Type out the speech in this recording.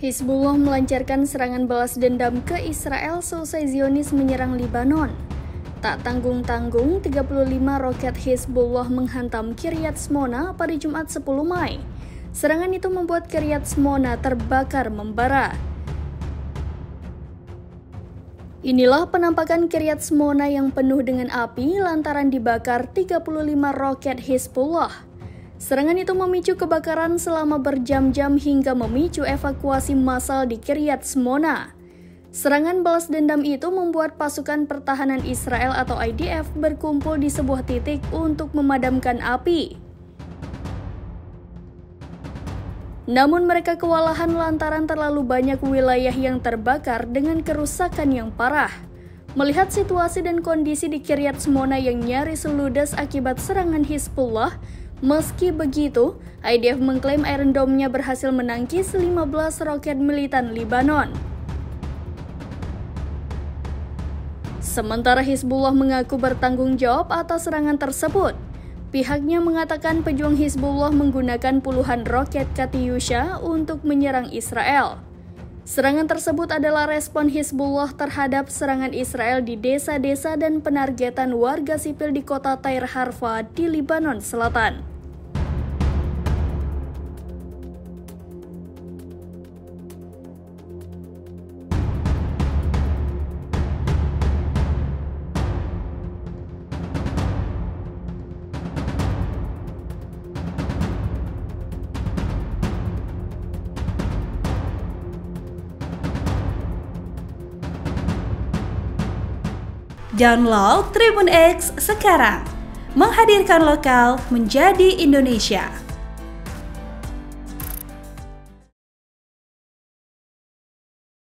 Hizbullah melancarkan serangan balas dendam ke Israel seusai Zionis menyerang Libanon. Tak tanggung-tanggung, 35 roket Hizbullah menghantam Kiryat Shmona pada Jumat 10 Mei. Serangan itu membuat Kiryat Shmona terbakar membara. Inilah penampakan Kiryat Shmona yang penuh dengan api lantaran dibakar 35 roket Hizbullah. Serangan itu memicu kebakaran selama berjam-jam hingga memicu evakuasi massal di Kiryat Shmona. Serangan balas dendam itu membuat pasukan pertahanan Israel atau IDF berkumpul di sebuah titik untuk memadamkan api. Namun mereka kewalahan lantaran terlalu banyak wilayah yang terbakar dengan kerusakan yang parah. Melihat situasi dan kondisi di Kiryat Shmona yang nyaris ludes akibat serangan Hizbullah, meski begitu, IDF mengklaim Iron Dome-nya berhasil menangkis 15 roket militan Libanon. Sementara Hizbullah mengaku bertanggung jawab atas serangan tersebut. Pihaknya mengatakan pejuang Hizbullah menggunakan puluhan roket Katyusha untuk menyerang Israel. Serangan tersebut adalah respon Hizbullah terhadap serangan Israel di desa-desa dan penargetan warga sipil di kota Tyre Harfa di Libanon Selatan. Download Tribun X sekarang, menghadirkan lokal menjadi Indonesia.